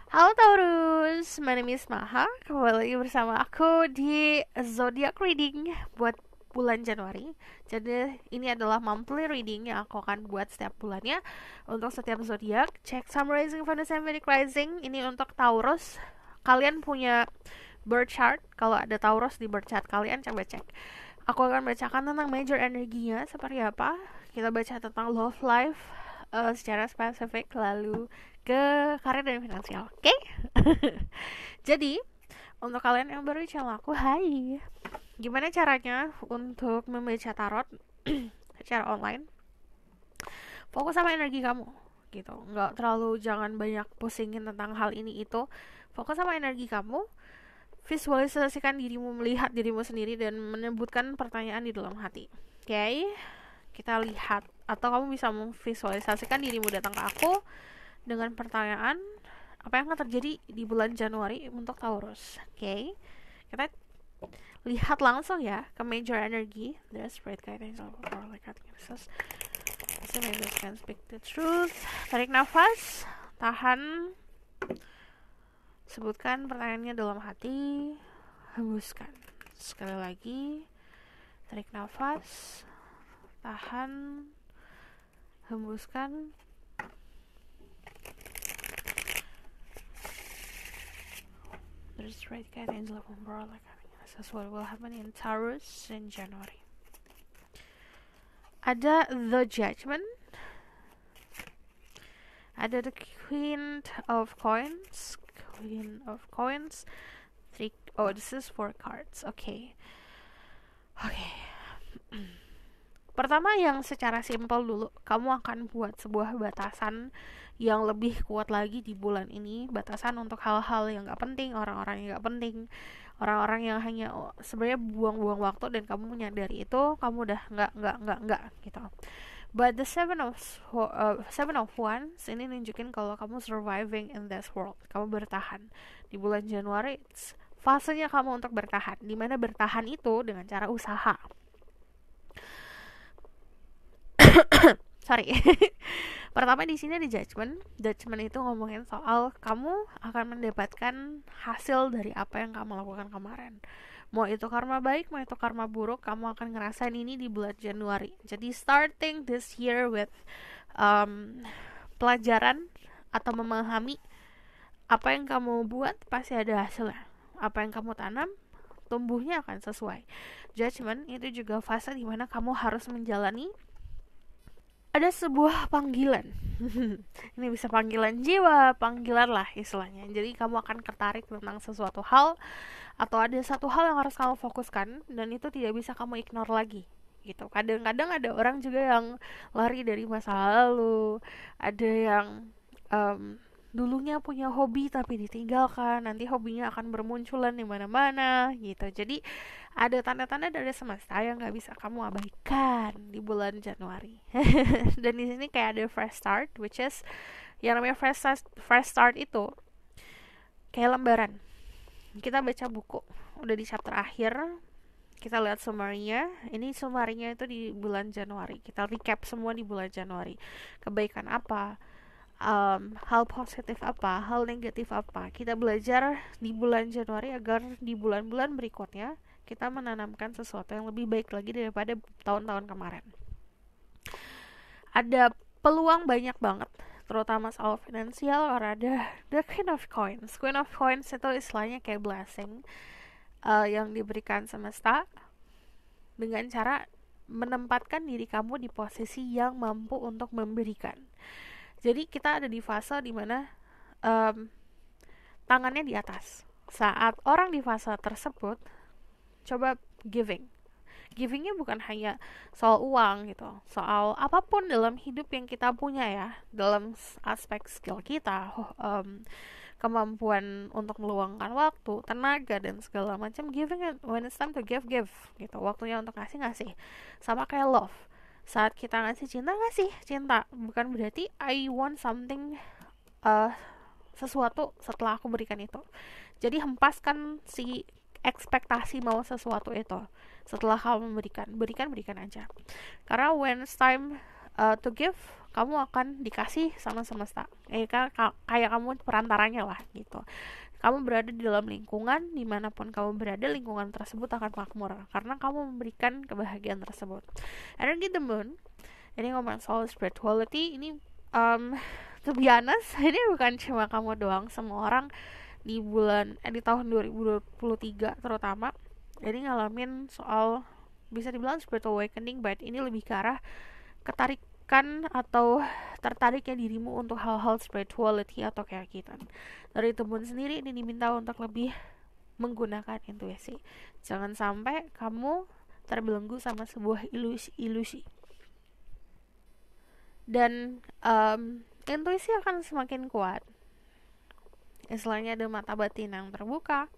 Halo Taurus, my name is Maha. Kembali lagi bersama aku di Zodiac Reading buat bulan Januari. Jadi ini adalah monthly reading yang aku akan buat setiap bulannya untuk setiap zodiak. Check Sun Rising, Venus, and Vedic Rising. Ini untuk Taurus. Kalian punya birth chart? Kalau ada Taurus di birth chart kalian, coba cek. Aku akan bacakan tentang major energinya seperti apa. Kita baca tentang love life secara spesifik, lalu ke karir dan finansial. Oke? Jadi, untuk kalian yang baru di channel aku, hai. Gimana caranya untuk membaca tarot secara online? Fokus sama energi kamu gitu. Nggak terlalu, jangan banyak pusingin tentang hal ini itu. Fokus sama energi kamu. Visualisasikan dirimu, melihat dirimu sendiri dan menyebutkan pertanyaan di dalam hati. Oke? Kita lihat, atau kamu bisa memvisualisasikan dirimu datang ke aku dengan pertanyaan apa yang akan terjadi di bulan Januari untuk Taurus. Oke, kita lihat langsung ya ke major energy. There's spread guidance or like so maybe you can speak the truth. Tarik nafas, tahan, sebutkan pertanyaannya dalam hati, hembuskan. Sekali lagi, tarik nafas, tahan, hembuskan. There's right guide angel of umbrella. This is what will happen in Taurus in January. Ada the Judgment, ada the Queen of Coins, three. Oh, this is 4 cards. Okay. Pertama, yang secara simpel dulu, kamu akan buat sebuah batasan yang lebih kuat lagi di bulan ini. Batasan untuk hal-hal yang gak penting, orang-orang yang gak penting, orang-orang yang hanya sebenarnya buang-buang waktu, dan kamu menyadari itu, kamu udah nggak gitu. But the seven of wands ini nunjukin kalau kamu surviving in this world. Kamu bertahan di bulan Januari. Fasenya kamu untuk bertahan, dimana bertahan itu dengan cara usaha. Sorry. Pertama di sini ada judgment. Judgment itu ngomongin soal kamu akan mendapatkan hasil dari apa yang kamu lakukan kemarin. Mau itu karma baik, mau itu karma buruk, kamu akan ngerasain ini di bulan Januari. Jadi starting this year with pelajaran atau memahami apa yang kamu buat pasti ada hasilnya. Apa yang kamu tanam, tumbuhnya akan sesuai. Judgment itu juga fase dimana kamu harus menjalani ada sebuah panggilan. Ini bisa panggilan jiwa, panggilan lah istilahnya. Jadi kamu akan tertarik tentang sesuatu hal, atau ada satu hal yang harus kamu fokuskan, dan itu tidak bisa kamu ignore lagi gitu. Kadang-kadang ada orang juga yang lari dari masa lalu, ada yang dulunya punya hobi tapi ditinggalkan, nanti hobinya akan bermunculan di mana-mana gitu. Jadi ada tanda-tanda dari semesta yang nggak bisa kamu abaikan di bulan Januari. Dan di sini kayak ada fresh start, which is yang namanya fresh start itu kayak lembaran. Kita baca buku, udah di chapter akhir, kita lihat summary-nya. Ini summary-nya itu di bulan Januari. Kita recap semua di bulan Januari. Kebaikan apa? Hal positif apa, hal negatif apa. Kita belajar di bulan Januari agar di bulan-bulan berikutnya kita menanamkan sesuatu yang lebih baik lagi daripada tahun-tahun kemarin. Ada peluang banyak banget, terutama soal finansial. Ada the Queen of Coins. Queen of Coins itu istilahnya kayak blessing yang diberikan semesta dengan cara menempatkan diri kamu di posisi yang mampu untuk memberikan. Jadi kita ada di fase dimana tangannya di atas. Saat orang di fase tersebut, coba givingnya bukan hanya soal uang gitu, soal apapun dalam hidup yang kita punya ya, dalam aspek skill kita, kemampuan untuk meluangkan waktu, tenaga, dan segala macam. Giving, when it's time to give gitu, waktunya untuk ngasih. Sama kayak love, saat kita ngasih cinta, bukan berarti I want something, sesuatu setelah aku berikan itu. Jadi hempaskan si ekspektasi mau sesuatu itu setelah kamu berikan aja. Karena when it's time to give, kamu akan dikasih sama semesta. Kayak kamu perantaranya lah gitu. Kamu berada di dalam lingkungan, dimanapun kamu berada, lingkungan tersebut akan makmur karena kamu memberikan kebahagiaan tersebut. Energi the moon, ini ngomong soal spirituality. Ini to be honest, ini bukan cuma kamu doang, semua orang di tahun 2023 terutama ini ngalamin soal, bisa dibilang spiritual awakening, but ini lebih ke arah ketarikan atau tertariknya dirimu untuk hal-hal spirituality atau keyakinan. Dari temen sendiri ini diminta untuk lebih menggunakan intuisi. Jangan sampai kamu terbelenggu sama sebuah ilusi. Dan intuisi akan semakin kuat. Istilahnya ada mata batin yang terbuka,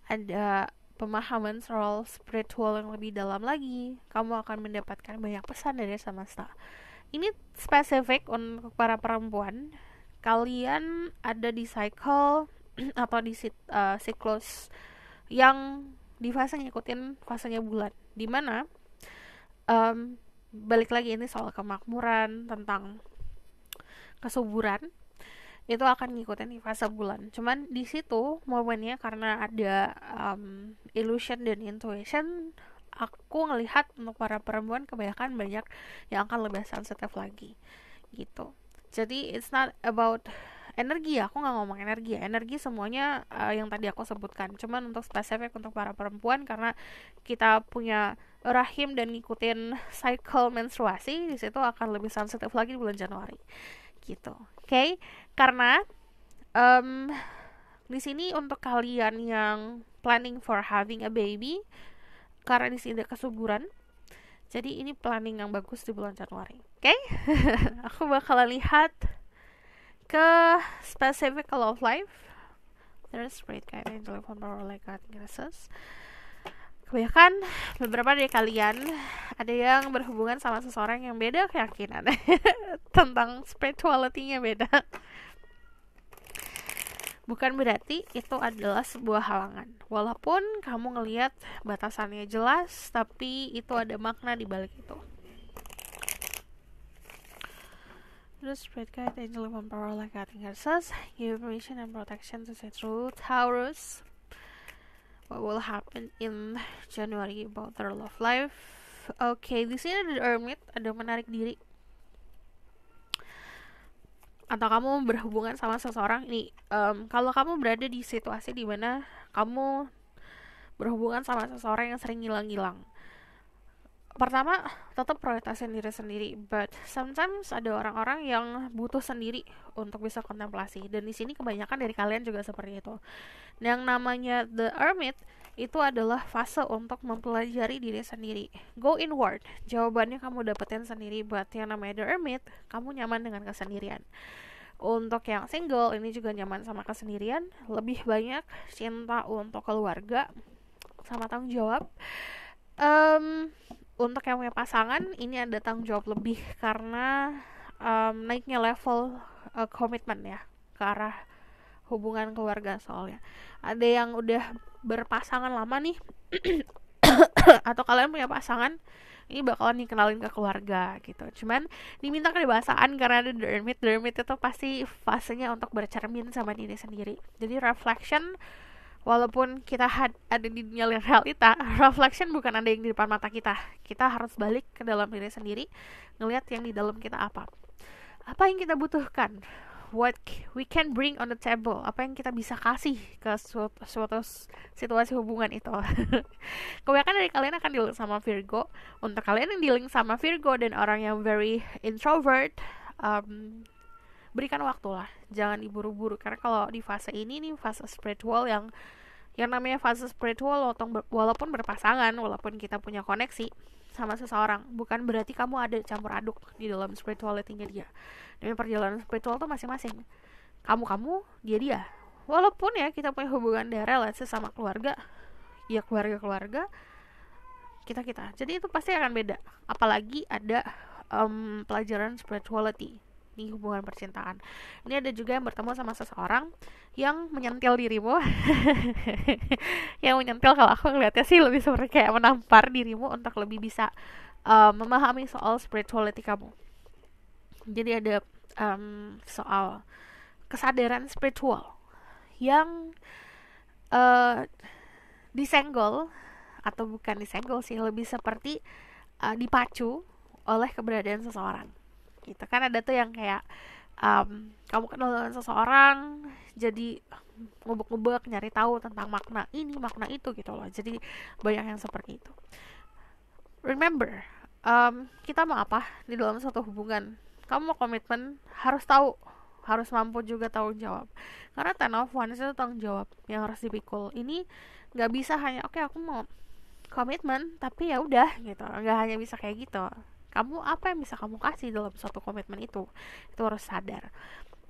ada pemahaman soal spiritual yang lebih dalam lagi. Kamu akan mendapatkan banyak pesan dari semesta. Ini spesifik untuk para perempuan. Kalian ada di cycle atau di siklus yang di fase ngikutin fasenya bulan, dimana balik lagi ini soal kemakmuran, tentang kesuburan, itu akan ngikutin di fase bulan. Cuman di situ momennya karena ada illusion dan intuition, aku ngelihat untuk para perempuan kebanyakan banyak yang akan lebih sensitif lagi gitu. Jadi it's not about energi, aku nggak ngomong energi semuanya yang tadi aku sebutkan. Cuman untuk spesifik untuk para perempuan, karena kita punya rahim dan ngikutin cycle menstruasi, di situ akan lebih sensitif lagi di bulan Januari gitu. Oke? Karena di sini untuk kalian yang planning for having a baby, karena di sini ada kesuburan, jadi ini planning yang bagus di bulan Januari. Oke? Aku bakalan lihat ke specific love life. There's great guide and telephone power like God graces. Kebanyakan beberapa dari kalian ada yang berhubungan sama seseorang yang beda keyakinan tentang spirituality-nya beda. Bukan berarti itu adalah sebuah halangan. Walaupun kamu ngelihat batasannya jelas, tapi itu ada makna di balik itu. The Spirit Guide Angel of Power like God says, give permission and protection to say through Taurus. What will happen in January about their love life? Okay, di sini ada Hermit, ada menarik diri. Atau kamu berhubungan sama seseorang ini, kalau kamu berada di situasi di mana kamu berhubungan sama seseorang yang sering hilang-hilang, pertama tetap prioritasin diri sendiri, but sometimes ada orang-orang yang butuh sendiri untuk bisa kontemplasi, dan di sini kebanyakan dari kalian juga seperti itu. Yang namanya the Hermit itu adalah fase untuk mempelajari diri sendiri, go inward. Jawabannya kamu dapetin sendiri, but yang namanya the Hermit, kamu nyaman dengan kesendirian. Untuk yang single, ini juga nyaman sama kesendirian, lebih banyak cinta untuk keluarga sama tanggung jawab. Untuk yang punya pasangan, ini ada tanggung jawab lebih karena naiknya level komitmen ya ke arah hubungan keluarga. Soalnya ada yang udah berpasangan lama nih atau kalian punya pasangan, ini bakalan dikenalin ke keluarga gitu. Cuman diminta kedewasaan karena ada the Hermit. The Hermit itu pasti fasenya untuk bercermin sama diri sendiri. Jadi reflection, walaupun kita ada di dunia realita, reflection bukan ada yang di depan mata kita. Kita harus balik ke dalam diri sendiri, ngelihat yang di dalam kita apa yang kita butuhkan, what we can bring on the table, apa yang kita bisa kasih ke suatu situasi hubungan itu. Kebanyakan dari kalian akan dealing sama Virgo. Untuk kalian yang dealing sama Virgo dan orang yang very introvert, berikan waktu lah, jangan diburu-buru, karena kalau di fase ini nih, fase spiritual, yang namanya fase spiritual, walaupun berpasangan, walaupun kita punya koneksi sama seseorang, bukan berarti kamu ada campur aduk di dalam spirituality-nya dia. Dan perjalanan spiritual tuh masing-masing, kamu dia. Walaupun ya kita punya hubungan darah, let's say sama keluarga, ya keluarga kita. Jadi itu pasti akan beda. Apalagi ada pelajaran spirituality di hubungan percintaan. Ini ada juga yang bertemu sama seseorang yang menyentil dirimu. Yang menyentil, kalau aku ngeliatnya sih lebih seperti kayak menampar dirimu untuk lebih bisa memahami soal spirituality kamu. Jadi ada soal kesadaran spiritual yang disenggol, atau bukan disenggol sih, lebih seperti dipacu oleh keberadaan seseorang gitu kan. Ada tuh yang kayak kamu kenal dengan seseorang, jadi ngubek-ngubek nyari tahu tentang makna ini makna itu gitu loh. Jadi banyak yang seperti itu. Remember, kita mau apa di dalam suatu hubungan? Kamu mau komitmen, harus tahu, harus mampu juga tanggung jawab. Karena ten of wands itu tanggung jawab yang harus dipikul. Ini nggak bisa hanya oke, aku mau komitmen tapi ya udah gitu, nggak hanya bisa kayak gitu. Kamu apa yang bisa kamu kasih dalam suatu komitmen itu harus sadar.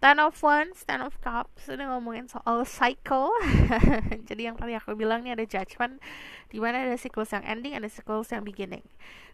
Ten of Wands, Ten of Cups, ini ngomongin soal cycle. Jadi yang tadi aku bilang, nih ada judgment, dimana ada siklus yang ending, ada siklus yang beginning.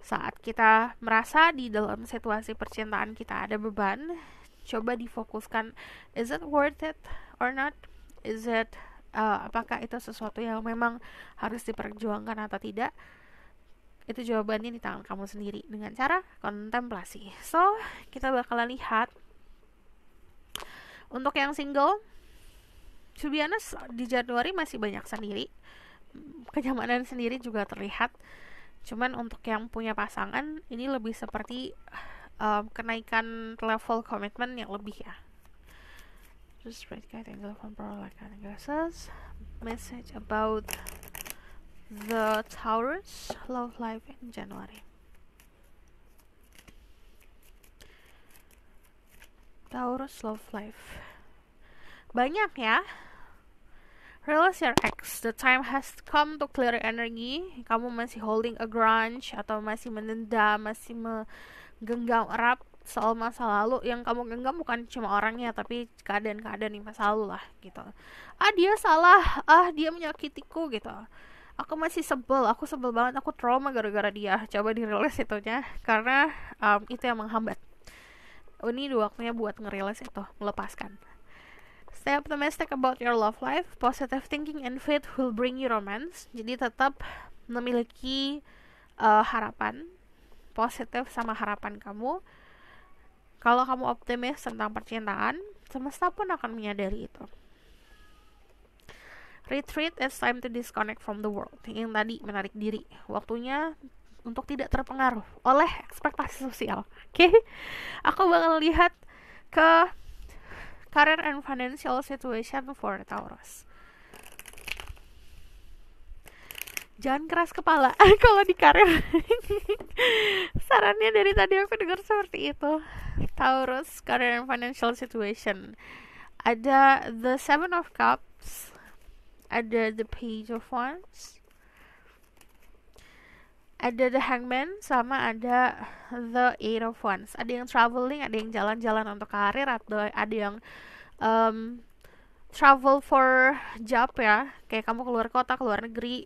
Saat kita merasa di dalam situasi percintaan kita ada beban, coba difokuskan, is it worth it or not? Is it apakah itu sesuatu yang memang harus diperjuangkan atau tidak? Itu jawabannya di tangan kamu sendiri dengan cara kontemplasi. So, kita bakalan lihat untuk yang single, to be honest, di Januari masih banyak sendiri. Kenyamanan sendiri juga terlihat. Cuman untuk yang punya pasangan, ini lebih seperti kenaikan level komitmen yang lebih ya. Just right guide angel from like glasses. Message about the Taurus love life in January. Taurus love life. Banyak ya. Realize your ex. The time has come to clear energy. Kamu masih holding a grudge atau masih menendam, masih menggenggam erat soal masa lalu. Yang kamu genggam bukan cuma orangnya, tapi keadaan-keadaan di masa lalu lah gitu. Dia salah, dia menyakitiku gitu. Aku masih sebel, aku sebel banget, aku trauma gara-gara dia. Coba dirilis itunya, karena itu yang menghambat. Ini waktunya buat ngerilis itu, melepaskan. Stay optimistic about your love life. Positive thinking and faith will bring you romance. Jadi tetap memiliki harapan positif sama harapan kamu. Kalau kamu optimis tentang percintaan, semesta pun akan menyadari itu. Retreat, it's time to disconnect from the world. Yang tadi, menarik diri. Waktunya untuk tidak terpengaruh oleh ekspektasi sosial. Oke? Aku bakal lihat ke career and financial situation for Taurus. Jangan keras kepala kalau di karir. Sarannya dari tadi aku dengar seperti itu. Taurus, career and financial situation. Ada the Seven of Cups, ada the Page of Wands, ada the Hangman, sama ada the Eight of Wands. Ada yang traveling, ada yang jalan-jalan untuk karir, atau ada yang travel for job ya, kayak kamu keluar kota, keluar negeri.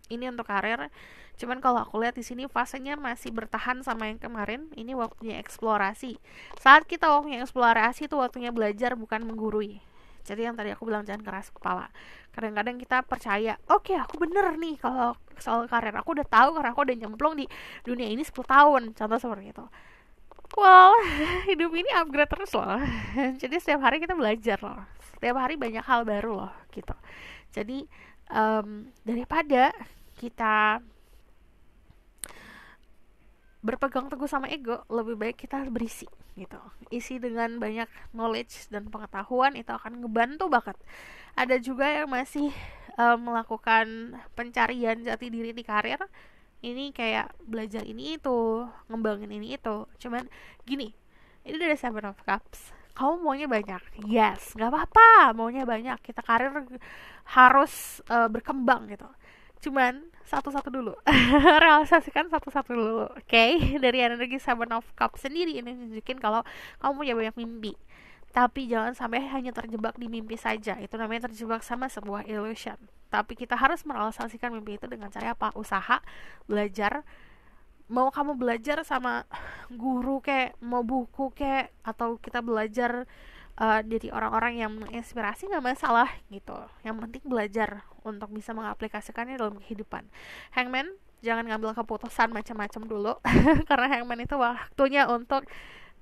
Ini untuk karir. Cuman kalau aku lihat di sini fasenya masih bertahan sama yang kemarin. Ini waktunya eksplorasi. Saat kita waktunya eksplorasi, itu waktunya belajar, bukan menggurui. Jadi yang tadi aku bilang, jangan keras kepala. Kadang-kadang kita percaya, oke, aku bener nih kalau soal karir. Aku udah tahu karena aku udah nyemplung di dunia ini 10 tahun. Contoh seperti itu. Well, hidup ini upgrade terus loh. Jadi setiap hari kita belajar loh. Setiap hari banyak hal baru loh gitu. Jadi daripada kita berpegang teguh sama ego, lebih baik kita berisi gitu. Isi dengan banyak knowledge dan pengetahuan, itu akan ngebantu banget. Ada juga yang masih melakukan pencarian jati diri di karir. Ini kayak belajar ini itu, ngembangin ini itu. Cuman gini, ini dari Seven of Cups. Kamu maunya banyak, yes, gak apa-apa maunya banyak. Kita karir harus berkembang gitu. Cuman satu-satu dulu. Realisasikan satu-satu dulu. Oke? Dari energi Seven of Cups sendiri ini nunjukin kalau kamu punya banyak mimpi. Tapi jangan sampai hanya terjebak di mimpi saja. Itu namanya terjebak sama sebuah illusion. Tapi kita harus merealisasikan mimpi itu dengan cara apa? Usaha, belajar. Mau kamu belajar sama guru kayak, mau buku kayak, atau kita belajar dari orang-orang yang menginspirasi, gak masalah gitu. Yang penting belajar untuk bisa mengaplikasikannya dalam kehidupan. Hangman, jangan ngambil keputusan macam-macam dulu. Karena Hangman itu waktunya untuk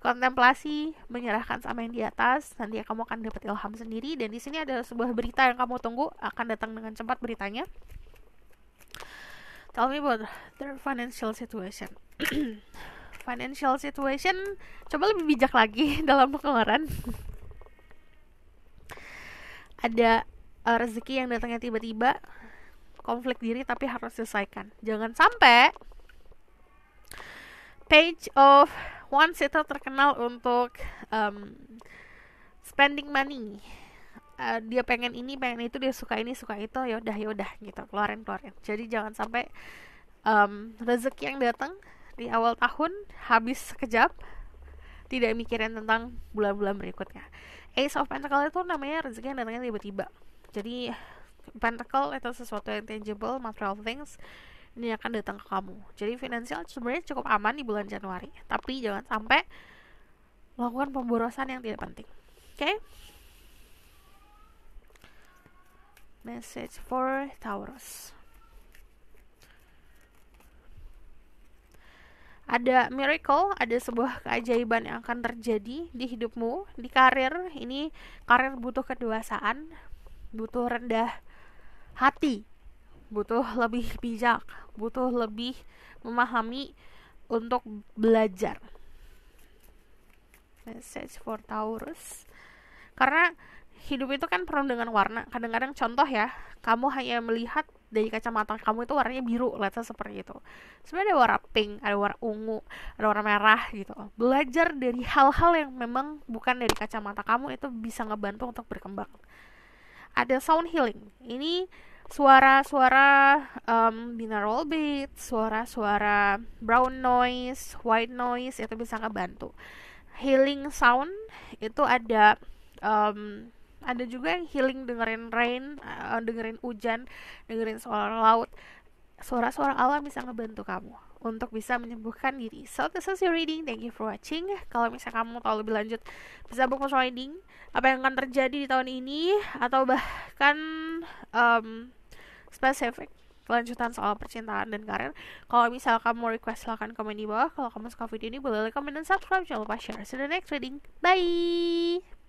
kontemplasi, menyerahkan sama yang di atas, nanti kamu akan dapat ilham sendiri. Dan di sini ada sebuah berita yang kamu tunggu, akan datang dengan cepat beritanya. Tell me about their financial situation. Financial situation, coba lebih bijak lagi dalam pengeluaran. Ada rezeki yang datangnya tiba-tiba, konflik diri tapi harus selesaikan. Jangan sampai Page of Wands itu terkenal untuk spending money. Dia pengen ini, pengen itu, dia suka ini, suka itu, yaudah gitu, keluarin. Jadi jangan sampai rezeki yang datang di awal tahun habis sekejap, tidak mikirin tentang bulan-bulan berikutnya. Ace of Pentacle itu namanya rezeki yang datangnya tiba-tiba. Jadi Pentacle itu sesuatu yang tangible, material things, ini akan datang ke kamu. Jadi finansial sebenarnya cukup aman di bulan Januari, tapi jangan sampai melakukan pemborosan yang tidak penting. Okay? Message for Taurus. Ada miracle, ada sebuah keajaiban yang akan terjadi di hidupmu, di karir. Ini karir butuh kedewasaan, butuh rendah hati, butuh lebih bijak, butuh lebih memahami untuk belajar. Message for Taurus. Karena hidup itu kan penuh dengan warna. Kadang-kadang contoh ya, kamu hanya melihat dari kacamata kamu itu warnanya biru, let's say seperti itu. Sebenarnya ada warna pink, ada warna ungu, ada warna merah gitu. Belajar dari hal-hal yang memang bukan dari kacamata kamu itu bisa ngebantu untuk berkembang. Ada sound healing. Ini suara-suara binaural beats, suara-suara brown noise, white noise itu bisa ngebantu. Healing sound itu ada juga yang healing dengerin rain, dengerin hujan, dengerin suara laut. Suara-suara alam bisa ngebantu kamu untuk bisa menyembuhkan diri. So this is your reading. Thank you for watching. Kalau misalnya kamu tahu lebih lanjut, bisa book reading apa yang akan terjadi di tahun ini, atau bahkan spesifik kelanjutan soal percintaan dan karir. Kalau misal kamu request, silahkan komen di bawah. Kalau kamu suka video ini, boleh like, comment, dan subscribe. Jangan lupa share. See you in the next reading. Bye.